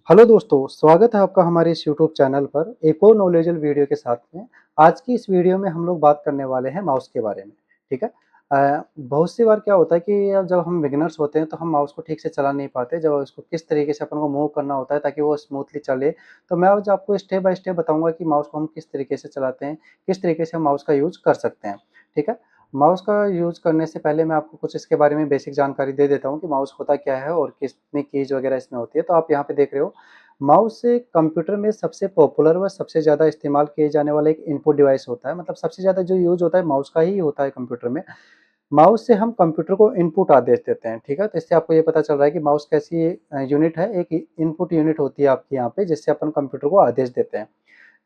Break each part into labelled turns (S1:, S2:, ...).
S1: Hello दोस्तों, स्वागत है आपका हमारे इस यूट्यूब चैनल पर एक और नॉलेजेबल वीडियो के साथ में। आज की इस वीडियो में हम लोग बात करने वाले हैं माउस के बारे में, ठीक है? बहुत सी बार क्या होता है कि अब जब हम बिगिनर्स होते हैं तो हम माउस को ठीक से चला नहीं पाते, जब उसको किस तरीके से अपन को मूव करना होता है ताकि वो स्मूथली चले। तो मैं आज आपको स्टेप बाय स्टेप बताऊँगा कि माउस को हम किस तरीके से चलाते हैं, किस तरीके से हम माउस का यूज़ कर सकते हैं, ठीक है? माउस का यूज़ करने से पहले मैं आपको कुछ इसके बारे में बेसिक जानकारी दे देता हूँ कि माउस होता क्या है और कितनी कीज़ वगैरह इसमें होती है। तो आप यहाँ पे देख रहे हो, माउस से कंप्यूटर में सबसे पॉपुलर व सबसे ज़्यादा इस्तेमाल किए जाने वाला एक इनपुट डिवाइस होता है, मतलब सबसे ज़्यादा जो यूज़ होता है माउस का ही होता है कंप्यूटर में। माउस से हम कंप्यूटर को इनपुट आदेश देते हैं, ठीक है? तो इससे आपको ये पता चल रहा है कि माउस कैसी यूनिट है, एक इनपुट यूनिट होती है आपकी यहाँ पे, जिससे अपन कंप्यूटर को आदेश देते हैं।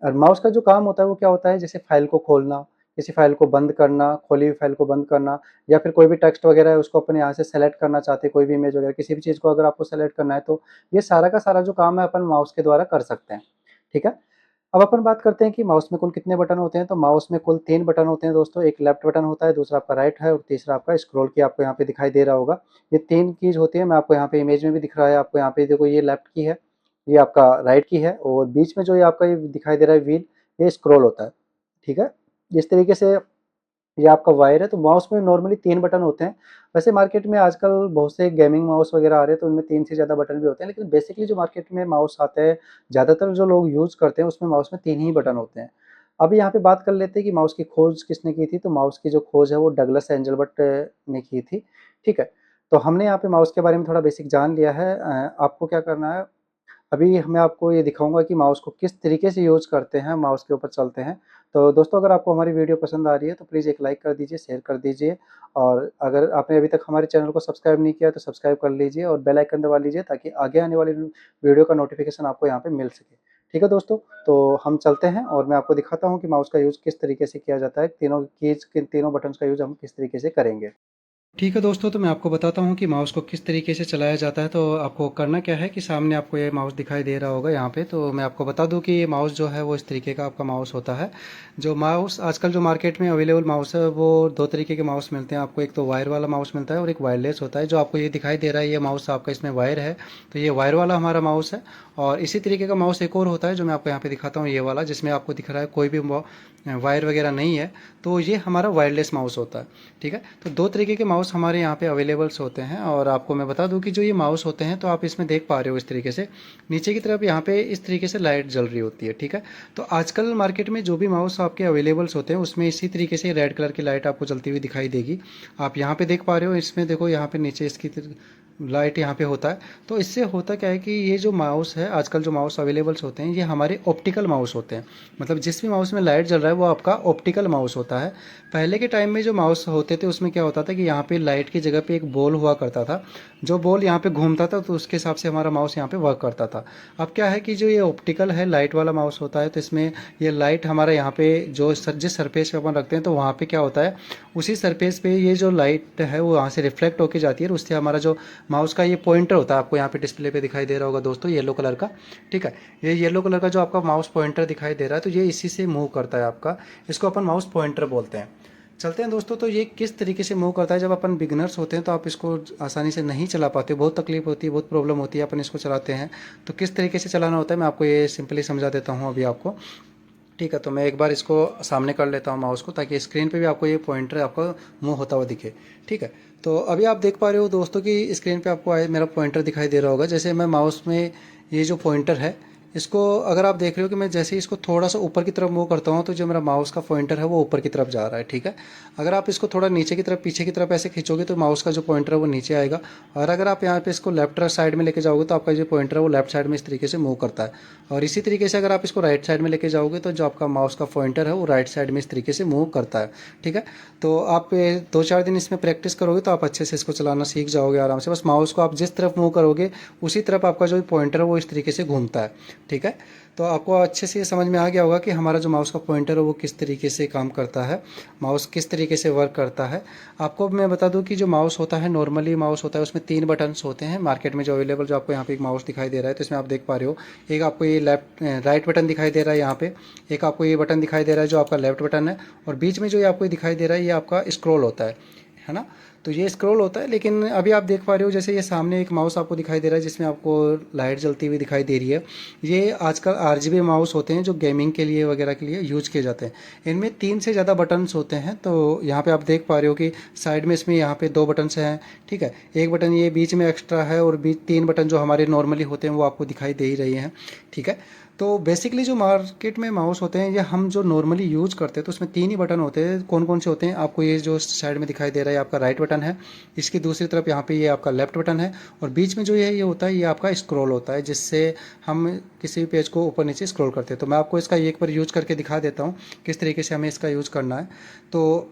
S1: और माउस का जो काम होता है वो क्या होता है, जैसे फाइल को खोलना, किसी फाइल को बंद करना, खोली हुई फाइल को बंद करना, या फिर कोई भी टेक्स्ट वगैरह है उसको अपन यहाँ से सेलेक्ट करना चाहते हैं, कोई भी इमेज वगैरह किसी भी चीज़ को अगर आपको सेलेक्ट करना है तो ये सारा का सारा जो काम है अपन माउस के द्वारा कर सकते हैं, ठीक है? अब अपन बात करते हैं कि माउस में कुल कितने बटन होते हैं। तो माउस में कुल 3 बटन होते हैं दोस्तों। एक लेफ्ट बटन होता है, दूसरा आपका राइट है और तीसरा आपका स्क्रॉल की आपको यहाँ पे दिखाई दे रहा होगा। ये 3 कीज़ होती है, मैं आपको यहाँ पे इमेज में भी दिख रहा है आपको। यहाँ पे देखो, ये लेफ्ट की है, ये आपका राइट की है और बीच में जो ये आपका ये दिखाई दे रहा है व्हील, ये स्क्रॉल होता है, ठीक है? इस तरीके से ये आपका वायर है। तो माउस में नॉर्मली 3 बटन होते हैं। वैसे मार्केट में आजकल बहुत से गेमिंग माउस वगैरह आ रहे हैं तो उनमें 3 से ज़्यादा बटन भी होते हैं, लेकिन बेसिकली जो मार्केट में माउस आते हैं, ज़्यादातर जो लोग यूज़ करते हैं उसमें माउस में 3 ही बटन होते हैं। अब यहाँ पे बात कर लेते हैं कि माउस की खोज किसने की थी। तो माउस की जो खोज है वो डगलस एंजलबर्ट ने की थी, ठीक है? तो हमने यहाँ पे माउस के बारे में थोड़ा बेसिक जान लिया है। आपको क्या करना है, अभी मैं आपको ये दिखाऊँगा कि माउस को किस तरीके से यूज़ करते हैं, माउस के ऊपर चलते हैं। तो दोस्तों, अगर आपको हमारी वीडियो पसंद आ रही है तो प्लीज़ एक लाइक कर दीजिए, शेयर कर दीजिए, और अगर आपने अभी तक हमारे चैनल को सब्सक्राइब नहीं किया तो सब्सक्राइब कर लीजिए और बेल आइकन दबा लीजिए ताकि आगे आने वाली वीडियो का नोटिफ़िकेशन आपको यहाँ पे मिल सके। ठीक है दोस्तों, तो हम चलते हैं और मैं आपको दिखाता हूँ कि माउस का यूज़ किस तरीके से किया जाता है, तीनों कीज़ किन तीनों बटन्स का यूज़ हम किस तरीके से करेंगे। ठीक है दोस्तों, तो मैं आपको बताता हूँ कि माउस को किस तरीके से चलाया जाता है। तो आपको करना क्या है कि सामने आपको ये माउस दिखाई दे रहा होगा यहाँ पे। तो मैं आपको बता दूँ कि ये माउस जो है वो इस तरीके का आपका माउस होता है। जो माउस आजकल जो मार्केट में अवेलेबल माउस है वो 2 तरीके के माउस मिलते हैं आपको। एक तो वायर वाला माउस मिलता है और एक वायरलेस होता है। जो आपको ये दिखाई दे रहा है ये माउस आपका, इसमें वायर है, तो ये वायर वाला हमारा माउस है। और इसी तरीके का माउस एक और होता है जो मैं आपको यहाँ पे दिखाता हूँ, ये वाला, जिसमें आपको दिख रहा है कोई भी वायर वगैरह नहीं है। तो ये हमारा वायरलेस माउस होता है, ठीक है? तो 2 तरीके के माउस हमारे यहाँ पे अवेलेबल्स होते हैं। और आपको मैं बता दूँ कि जो ये माउस होते हैं तो आप इसमें देख पा रहे हो इस तरीके से नीचे की तरफ यहाँ पे इस तरीके से लाइट जल रही होती है, ठीक है? तो आजकल मार्केट में जो भी माउस आपके अवेलेबल्स होते हैं उसमें इसी तरीके से रेड कलर की लाइट आपको जलती हुई दिखाई देगी। आप यहाँ पे देख पा रहे हो, इसमें देखो यहाँ पे नीचे इसकी लाइट यहाँ पे होता है। तो इससे होता क्या है कि ये जो माउस है, आजकल जो माउस अवेलेबल्स होते हैं ये हमारे ऑप्टिकल माउस होते हैं। मतलब जिस भी माउस में लाइट जल रहा है वो आपका ऑप्टिकल माउस होता है। पहले के टाइम में जो माउस होते थे उसमें क्या होता था कि यहाँ पे लाइट की जगह पे एक बॉल हुआ करता था। जो बॉल यहाँ पे घूमता था तो उसके हिसाब से हमारा माउस यहाँ पे वर्क करता था। अब क्या है कि जो ये ऑप्टिकल है, लाइट वाला माउस होता है, तो इसमें ये लाइट हमारा यहाँ पे जो जिस सरफेस पे अपन रखते हैं तो वहाँ पे क्या होता है, उसी सरफेस पे ये जो लाइट है वो वहाँ से रिफ्लेक्ट होके जाती है और उससे हमारा जो माउस का ये पॉइंटर होता है, आपको यहाँ पे डिस्प्ले पे दिखाई दे रहा होगा दोस्तों, येलो कलर का, ठीक है? ये येलो कलर का जो आपका माउस पॉइंटर दिखाई दे रहा है तो ये इसी से मूव करता है आपका। इसको अपन माउस पॉइंटर बोलते हैं। चलते हैं दोस्तों, तो ये किस तरीके से मूव करता है। जब अपन बिगिनर्स होते हैं तो आप इसको आसानी से नहीं चला पाते, बहुत तकलीफ होती है, बहुत प्रॉब्लम होती है अपन इसको चलाते हैं। तो किस तरीके से चलाना होता है मैं आपको ये सिंपली समझा देता हूँ अभी आपको, ठीक है? तो मैं एक बार इसको सामने कर लेता हूँ माउस को, ताकि स्क्रीन पे भी आपको ये पॉइंटर आपका मूव होता हुआ दिखे, ठीक है? तो अभी आप देख पा रहे हो दोस्तों कि स्क्रीन पे आपको मेरा पॉइंटर दिखाई दे रहा होगा। जैसे मैं माउस में ये जो पॉइंटर है इसको, अगर आप देख रहे हो कि मैं जैसे ही इसको थोड़ा सा ऊपर की तरफ मूव करता हूँ तो जो मेरा माउस का पॉइंटर है वो ऊपर की तरफ जा रहा है, ठीक है? अगर आप इसको थोड़ा नीचे की तरफ, पीछे की तरफ ऐसे खींचोगे तो माउस का जो पॉइंटर है वो नीचे आएगा। और अगर आप यहाँ पे इसको लेफ्ट साइड में लेके जाओगे तो आपका जो पॉइंटर है वो लेफ्ट साइड में इस तरीके से मूव करता है। और इसी तरीके से अगर आप इसको राइट साइड में लेके जाओगे तो जो आपका माउस का पॉइंटर है वो राइट साइड में इस तरीके से मूव करता है, ठीक है? तो आप 2-4 दिन इसमें प्रैक्टिस करोगे तो आप अच्छे से इसको चलाना सीख जाओगे आराम से। बस माउस को आप जिस तरफ मूव करोगे उसी तरफ आपका जो पॉइंटर है वो इस तरीके से घूमता है, ठीक है? तो आपको अच्छे से ये समझ में आ गया होगा कि हमारा जो माउस का पॉइंटर है वो किस तरीके से काम करता है, माउस किस तरीके से वर्क करता है। आपको मैं बता दूं कि जो माउस होता है, नॉर्मली माउस होता है, उसमें 3 बटन्स होते हैं मार्केट में जो अवेलेबल। जो आपको यहाँ पे एक माउस दिखाई दे रहा है तो इसमें आप देख पा रहे हो, एक आपको ये राइट बटन दिखाई दे रहा है यहाँ पे, एक आपको ये बटन दिखाई दे रहा है जो आपका लेफ्ट बटन है, और बीच में जो ये आपको दिखाई दे रहा है ये आपका स्क्रॉल होता है ना? तो ये स्क्रॉल होता है। लेकिन अभी आप देख पा रहे हो जैसे ये सामने एक माउस आपको दिखाई दे रहा है जिसमें आपको लाइट जलती हुई दिखाई दे रही है। ये आजकल आरजीबी माउस होते हैं जो गेमिंग के लिए वगैरह के लिए यूज किए जाते हैं। इनमें 3 से ज़्यादा बटन्स होते हैं। तो यहाँ पे आप देख पा रहे हो कि साइड में इसमें यहाँ पे 2 बटन्स हैं, ठीक है। एक बटन ये बीच में एक्स्ट्रा है और बीच 3 बटन जो हमारे नॉर्मली होते हैं वो आपको दिखाई दे ही रही हैं, ठीक है। तो बेसिकली जो मार्केट में माउस होते हैं ये हम जो नॉर्मली यूज करते हैं तो उसमें 3 ही बटन होते हैं। कौन कौन से होते हैं आपको ये जो साइड में दिखाई दे रहा है आपका राइट बटन है, इसकी दूसरी तरफ यहाँ पे ये आपका लेफ्ट बटन है, और बीच में जो ये होता है ये आपका स्क्रॉल होता है जिससे हम किसी भी पेज को ऊपर नीचे स्क्रॉल करते हैं। तो मैं आपको इसका एक बार यूज करके दिखा देता हूँ किस तरीके से हमें इसका यूज़ करना है। तो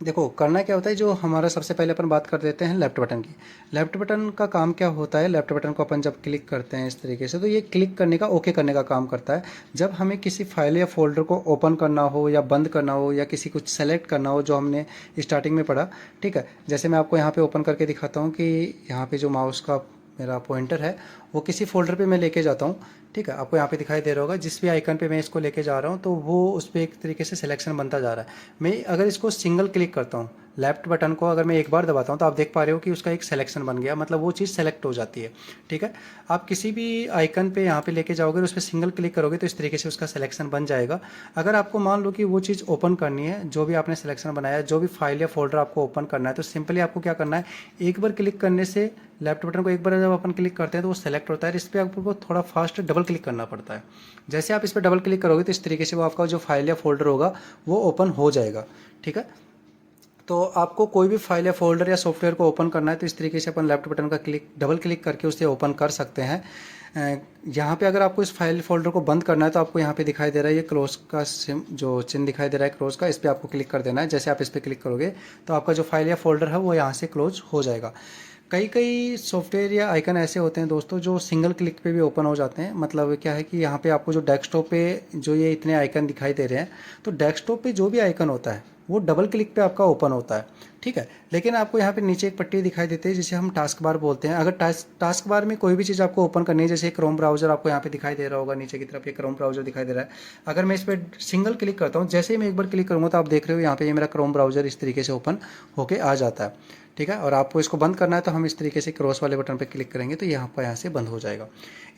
S1: देखो करना क्या होता है, जो हमारा सबसे पहले अपन बात कर देते हैं लेफ्ट बटन की। लेफ्ट बटन का काम क्या होता है, लेफ्ट बटन को अपन जब क्लिक करते हैं इस तरीके से तो ये क्लिक करने का ओके करने का काम करता है। जब हमें किसी फाइल या फोल्डर को ओपन करना हो या बंद करना हो या किसी कुछ सेलेक्ट करना हो जो हमने स्टार्टिंग में पढ़ा, ठीक है। जैसे मैं आपको यहाँ पे ओपन करके दिखाता हूँ कि यहाँ पे जो माउस का मेरा पॉइंटर है वो किसी फोल्डर पे मैं लेके जाता हूँ, ठीक है। आपको यहाँ पे दिखाई दे रहा होगा जिस भी आइकन पे मैं इसको लेके जा रहा हूँ तो वो उस पर एक तरीके से सिलेक्शन बनता जा रहा है। मैं अगर इसको सिंगल क्लिक करता हूँ लेफ्ट बटन को, अगर मैं एक बार दबाता हूँ तो आप देख पा रहे हो कि उसका एक सिलेक्शन बन गया, मतलब वो चीज़ सेलेक्ट हो जाती है, ठीक है। आप किसी भी आइकन पे यहाँ पे लेके जाओगे और उस पर सिंगल क्लिक करोगे तो इस तरीके से उसका सिलेक्शन बन जाएगा। अगर आपको मान लो कि वो चीज़ ओपन करनी है, जो भी आपने सिलेक्शन बनाया है, जो भी फाइल या फोल्डर आपको ओपन करना है, तो सिंपली आपको क्या करना है, एक बार क्लिक करने से लेफ्ट बटन को एक बार जब अपन क्लिक करते हैं तो वो सेलेक्ट होता है। इस पर आपको थोड़ा फास्ट डबल क्लिक करना पड़ता है। जैसे आप इस पर डबल क्लिक करोगे तो इस तरीके से वो आपका जो फाइल या फोल्डर होगा वो ओपन हो जाएगा, ठीक है। तो आपको कोई भी फाइल या फोल्डर या सॉफ्टवेयर को ओपन करना है तो इस तरीके से अपन लेफ्ट बटन का डबल क्लिक करके उसे ओपन कर सकते हैं। यहाँ पे अगर आपको इस फाइल फोल्डर को बंद करना है तो आपको यहाँ पे दिखाई दे रहा है ये क्लोज का जो चिन्ह दिखाई दे रहा है क्लोज का, इस पर आपको क्लिक कर देना है। जैसे आप इस पर क्लिक करोगे तो आपका जो फाइल या फोल्डर है वो यहाँ से क्लोज हो जाएगा। कई कई सॉफ्टवेयर या आइकन ऐसे होते हैं दोस्तों जो सिंगल क्लिक पे भी ओपन हो जाते हैं। मतलब क्या है कि यहाँ पे आपको जो डेस्कटॉप पे जो ये इतने आइकन दिखाई दे रहे हैं तो डेस्कटॉप पे जो भी आइकन होता है वो डबल क्लिक पे आपका ओपन होता है, ठीक है। लेकिन आपको यहाँ पे नीचे एक पट्टी दिखाई देती है जिसे हम टास्क बार बोलते हैं। अगर टास्क बार में कोई भी चीज़ आपको ओपन करनी है, जैसे क्रोम ब्राउजर आपको यहाँ पे दिखाई दे रहा होगा, नीचे की तरफ ये क्रोम ब्राउजर दिखाई दे रहा है। अगर मैं इस पर सिंगल क्लिक करता हूँ, जैसे ही मैं एक बार क्लिक करूँगा तो आप देख रहे हो यहाँ पे ये मेरा क्रोम ब्राउजर इस तरीके से ओपन होके आ जाता है, ठीक है। और आपको इसको बंद करना है तो हम इस तरीके से क्रॉस वाले बटन पर क्लिक करेंगे तो यहाँ से बंद हो जाएगा।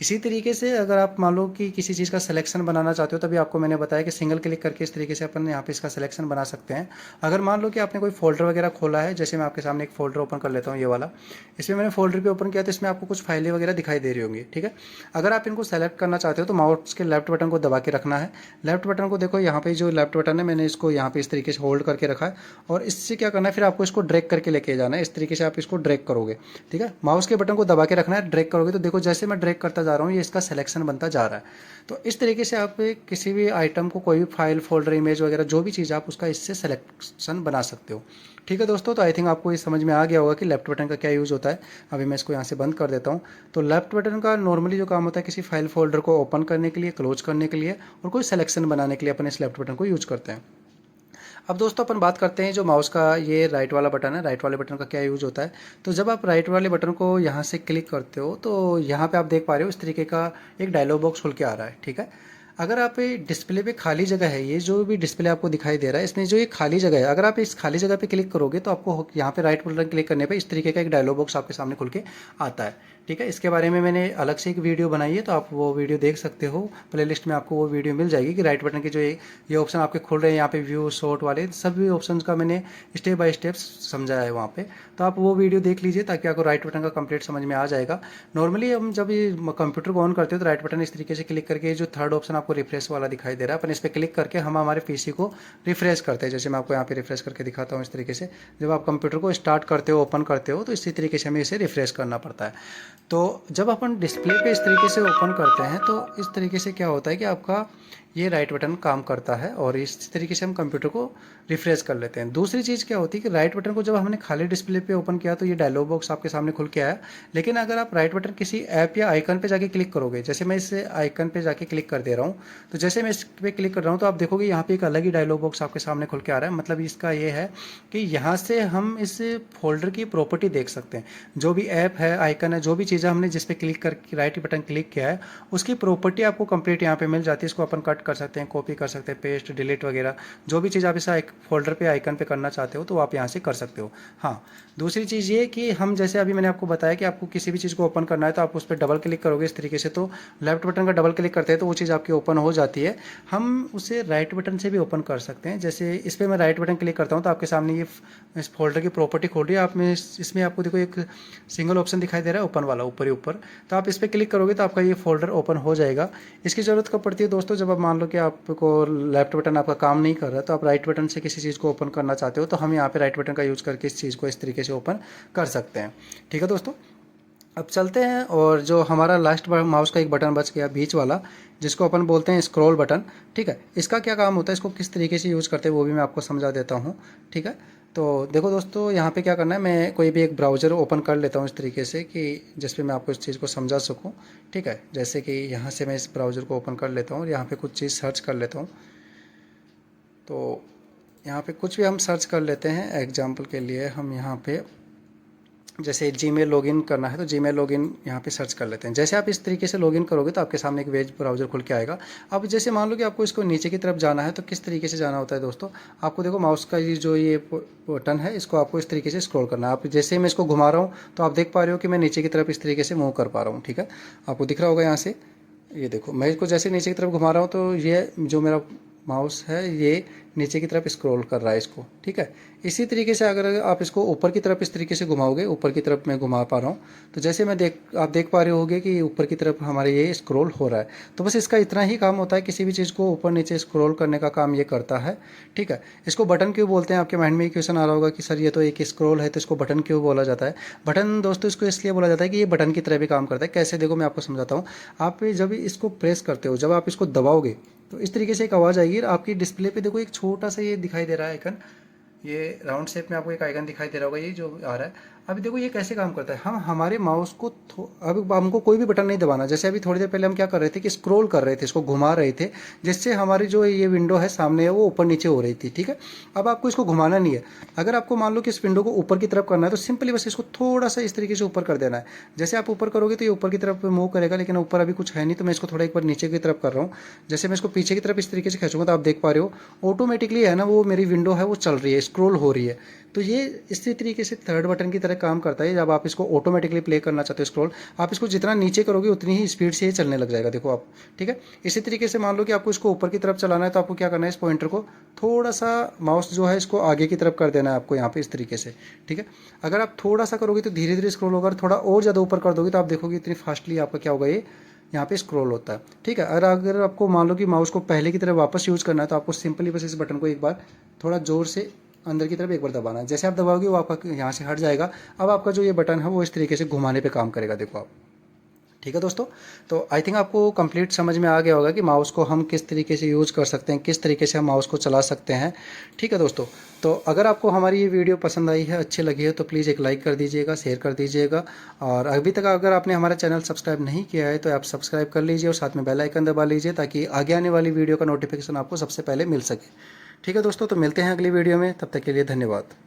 S1: इसी तरीके से अगर आप मान लो कि किसी चीज़ का सिलेक्शन बनाना चाहते हो, तभी आपको मैंने बताया कि सिंगल क्लिक करके इस तरीके से अपन यहाँ पे इसका सिलेक्शन बना सकते हैं। अगर मान लो कि आपने कोई फोल्डर वगैरह खोला है, जैसे मैं आपके सामने एक फोल्डर ओपन कर लेता हूँ, ये वाला, इसमें मैंने फोल्डर पे ओपन किया तो इसमें आपको कुछ फाइलें वगैरह दिखाई दे रही होंगी, ठीक है। अगर आप इनको सेलेक्ट करना चाहते हो तो माउस के लेफ्ट बटन को दबा के रखना है। लेफ्ट बटन को देखो यहाँ पे जो लेफ्ट बटन है मैंने इसको यहाँ पे इस तरीके से होल्ड करके रखा है, और इससे क्या करना है फिर आपको इसको ड्रैग करके लेके जाना है। इस तरीके से आप इसको ड्रैग करोगे, ठीक है। माउस के बटन को दबा के रखना है, ड्रैग करोगे तो देखो जैसे मैं ड्रैग करता जा रहा हूँ ये इसका सिलेक्शन बनता जा रहा है। तो इस तरीके से आप किसी भी आइटम को, कोई भी फाइल फोल्डर इमेज वगैरह जो भी चीज़ आप उसका इससे सिलेक्शन बना सकते हो, ठीक है दोस्तों। तो आई थिंक आपको ये समझ में आ गया होगा कि लेफ्ट बटन का क्या यूज़ होता है। अभी मैं इसको यहाँ से बंद कर देता हूँ। तो लेफ्ट बटन का नॉर्मली जो काम होता है किसी फाइल फोल्डर को ओपन करने के लिए, क्लोज करने के लिए और कोई सिलेक्शन बनाने के लिए अपन इस लेफ्ट बटन को यूज़ करते हैं। अब दोस्तों अपन बात करते हैं जो माउस का ये राइट वाला बटन है, राइट वाले बटन का क्या यूज़ होता है। तो जब आप राइट वाले बटन को यहाँ से क्लिक करते हो तो यहाँ पे आप देख पा रहे हो इस तरीके का एक डायलॉग बॉक्स खुल के आ रहा है, ठीक है। अगर आप डिस्प्ले पे खाली जगह है, ये जो भी डिस्प्ले आपको दिखाई दे रहा है इसमें जो ये खाली जगह है, अगर आप इस खाली जगह पे क्लिक करोगे तो आपको यहाँ पे राइट बटन क्लिक करने पे इस तरीके का एक डायलॉग बॉक्स आपके सामने खुल के आता है, ठीक है। इसके बारे में मैंने अलग से एक वीडियो बनाई है तो आप वो वीडियो देख सकते हो, प्लेलिस्ट में आपको वो वीडियो मिल जाएगी कि राइट बटन के जो ये ऑप्शन आपके खुल रहे हैं यहाँ पे व्यू शॉर्ट वाले सभी ऑप्शन का मैंने स्टेप बाय स्टेप समझाया है वहाँ पे। तो आप वो वीडियो देख लीजिए ताकि आपको राइट बटन का कंप्लीट समझ में आ जाएगा। नॉर्मली हम जब ये कंप्यूटर को ऑन करते हो तो राइट बटन इस तरीके से क्लिक करके जो थर्ड ऑप्शन आपको रिफ्रेश वाला दिखाई दे रहा है, अपन इस पर क्लिक करके हम हमारे पीसी को रिफ्रेश करते हैं। जैसे मैं आपको यहाँ पे रिफ्रेश करके दिखाता हूँ, इस तरीके से जब आप कंप्यूटर को स्टार्ट करते हो, ओपन करते हो तो इसी तरीके से हमें इसे रिफ्रेश करना पड़ता है। तो जब अपन डिस्प्ले पे इस तरीके से ओपन करते हैं तो इस तरीके से क्या होता है कि आपका ये राइट बटन काम करता है और इस तरीके से हम कंप्यूटर को रिफ्रेश कर लेते हैं। दूसरी चीज़ क्या होती है कि राइट बटन को जब हमने खाली डिस्प्ले पे ओपन किया तो ये डायलॉग बॉक्स आपके सामने खुल के आया, लेकिन अगर आप राइट बटन किसी ऐप या आइकन पे जाके क्लिक करोगे, जैसे मैं इस आइकन पे जाके क्लिक कर दे रहा हूँ, तो जैसे मैं इस पर क्लिक कर रहा हूँ तो आप देखोगे यहाँ पे एक अलग ही डायलॉग बॉक्स आपके सामने खुल के आ रहा है। मतलब इसका ये है कि यहाँ से हम इस फोल्डर की प्रॉपर्टी देख सकते हैं, जो भी ऐप है, आइकन है, जो भी चीज़ चीज़ें हमने जिस पे क्लिक कर राइट बटन क्लिक किया है उसकी प्रॉपर्टी आपको कंप्लीट यहाँ पे मिल जाती है। इसको अपन कट कर सकते हैं, कॉपी कर सकते हैं, पेस्ट, डिलीट वगैरह जो भी चीज़ आप इस फोल्डर पे आइकन पे करना चाहते हो तो आप यहाँ से कर सकते हो। हाँ, दूसरी चीज़ ये कि हम जैसे अभी मैंने आपको बताया कि आपको किसी भी चीज़ को ओपन करना है तो आप उस पर डबल क्लिक करोगे इस तरीके से, तो लेफ्ट बटन का डबल क्लिक करते हैं तो वो चीज़ आपकी ओपन हो जाती है। हम उसे राइट बटन से भी ओपन कर सकते हैं। जैसे इस पर मैं राइट बटन क्लिक करता हूँ तो आपके सामने ये इस फोल्डर की प्रॉपर्टी खोल रही है। आप में इसमें आपको देखो एक सिंगल ऑप्शन दिखाई दे रहा है ओपन वाला ऊपर ही ऊपर, तो आप इस पर क्लिक करोगे तो आपका ये फोल्डर ओपन हो जाएगा। इसकी ज़रूरत कब पड़ती है दोस्तों, जब आप मान लो कि आपको लेफ्ट बटन आपका काम नहीं कर रहा तो आप राइट बटन से किसी चीज़ को ओपन करना चाहते हो तो हम यहाँ पे राइट बटन का यूज़ करके इस चीज़ को इस तरीके से ओपन कर सकते हैं। ठीक है दोस्तों, अब चलते हैं और जो हमारा लास्ट माउस का एक बटन बच गया बीच वाला जिसको अपन बोलते हैं स्क्रॉल बटन। ठीक है, इसका क्या काम होता है, इसको किस तरीके से यूज़ करते हैं वो भी मैं आपको समझा देता हूँ। ठीक है, तो देखो दोस्तों यहाँ पे क्या करना है, मैं कोई भी एक ब्राउज़र ओपन कर लेता हूँ इस तरीके से कि जिस पे मैं आपको इस चीज़ को समझा सकूँ। ठीक है, जैसे कि यहाँ से मैं इस ब्राउज़र को ओपन कर लेता हूँ और यहाँ पे कुछ चीज़ सर्च कर लेता हूँ। तो यहाँ पे कुछ भी हम सर्च कर लेते हैं। एग्जाम्पल के लिए हम यहाँ पे जैसे जीमेल लॉगिन करना है तो जीमेल लॉगिन यहाँ पे सर्च कर लेते हैं। जैसे आप इस तरीके से लॉगिन करोगे तो आपके सामने एक वेब ब्राउज़र खुल के आएगा। अब जैसे मान लो कि आपको इसको नीचे की तरफ जाना है तो किस तरीके से जाना होता है दोस्तों, आपको देखो माउस का ये बटन है इसको आपको इस तरीके से स्क्रॉल करना है। आप जैसे मैं इसको घुमा रहा हूँ तो आप देख पा रहे हो कि मैं नीचे की तरफ इस तरीके से मूव कर पा रहा हूँ। ठीक है, आपको दिख रहा होगा यहाँ से, ये देखो मैं इसको जैसे नीचे की तरफ घुमा रहा हूँ तो ये जो मेरा माउस है ये नीचे की तरफ स्क्रॉल कर रहा है इसको। ठीक है, इसी तरीके से अगर आप इसको ऊपर की तरफ इस तरीके से घुमाओगे, ऊपर की तरफ मैं घुमा पा रहा हूँ तो जैसे आप देख पा रहे होगे कि ऊपर की तरफ हमारे ये स्क्रॉल हो रहा है। तो बस इसका इतना ही काम होता है, किसी भी चीज़ को ऊपर नीचे स्क्रॉल करने का काम ये करता है। ठीक है, इसको बटन क्यों बोलते हैं, आपके माइंड में क्वेश्चन आ रहा होगा कि सर ये तो एक स्क्रॉल है तो इसको बटन क्यों बोला जाता है। बटन दोस्तों इसको इसलिए बोला जाता है कि ये बटन की तरह भी काम करता है। कैसे, देखो मैं आपको समझाता हूँ। आप जब इसको प्रेस करते हो, जब आप इसको दबाओगे तो इस तरीके से एक आवाज़ आएगी। आपकी डिस्प्ले पे देखो एक छोटा सा ये दिखाई दे रहा है आइकन, ये राउंड शेप में आपको एक आइकन दिखाई दे रहा होगा, ये जो आ रहा है। अभी देखो ये कैसे काम करता है, हम हमारे माउस को अब हमको कोई भी बटन नहीं दबाना। जैसे अभी थोड़ी देर पहले हम क्या कर रहे थे कि स्क्रॉल कर रहे थे, इसको घुमा रहे थे, जिससे हमारी जो ये विंडो है सामने है वो ऊपर नीचे हो रही थी। ठीक है, अब आपको इसको घुमाना नहीं है। अगर आपको मान लो कि इस विंडो को ऊपर की तरफ करना है तो सिंपली बस इसको थोड़ा सा इस तरीके से ऊपर कर देना है। जैसे आप ऊपर करोगे तो ये ऊपर की तरफ मूव करेगा, लेकिन ऊपर अभी कुछ है नहीं तो मैं इसको थोड़ा एक बार नीचे की तरफ कर रहा हूँ। जैसे मैं इसको पीछे की तरफ इस तरीके से खींचूंगा तो आप देख पा रहे हो ऑटोमेटिकली है ना, वो मेरी विंडो है वो चल रही है, स्क्रॉल हो रही है। तो ये इसी तरीके से थर्ड बटन की तरह काम करता है। जब आप इसको ऑटोमेटिकली प्ले करना चाहते हो स्क्रॉल, आप इसको जितना नीचे करोगे उतनी ही स्पीड से ये चलने लग जाएगा, देखो आप। ठीक है, इसी तरीके से मान लो कि आपको इसको ऊपर की तरफ चलाना है तो आपको क्या करना है, इस पॉइंटर को थोड़ा सा माउस जो है इसको आगे की तरफ कर देना है आपको यहाँ पे इस तरीके से। ठीक है, अगर आप थोड़ा सा करोगे तो धीरे धीरे स्क्रॉल होगा, थोड़ा और ज़्यादा ऊपर कर दोगे तो आप देखोगे इतनी फास्टली आपका क्या होगा, ये यहाँ पे स्क्रॉल होता है। ठीक है, अगर आपको मान लो कि माउस को पहले की तरफ वापस यूज़ करना है तो आपको सिंपली बस इस बटन को एक बार थोड़ा ज़ोर से अंदर की तरफ एक बार दबाना है। जैसे आप दबाओगे वो आपका यहाँ से हट जाएगा। अब आपका जो ये बटन है वो इस तरीके से घुमाने पे काम करेगा, देखो आप। ठीक है दोस्तों, तो आई थिंक आपको कंप्लीट समझ में आ गया होगा कि माउस को हम किस तरीके से यूज़ कर सकते हैं, किस तरीके से हम माउस को चला सकते हैं। ठीक है दोस्तों, तो अगर आपको हमारी ये वीडियो पसंद आई है, अच्छी लगी है तो प्लीज़ एक लाइक कर दीजिएगा, शेयर कर दीजिएगा। और अभी तक अगर आपने हमारा चैनल सब्सक्राइब नहीं किया है तो आप सब्सक्राइब कर लीजिए और साथ में बेल आइकन दबा लीजिए ताकि आगे आने वाली वीडियो का नोटिफिकेशन आपको सबसे पहले मिल सके। ठीक है दोस्तों, तो मिलते हैं अगली वीडियो में, तब तक के लिए धन्यवाद।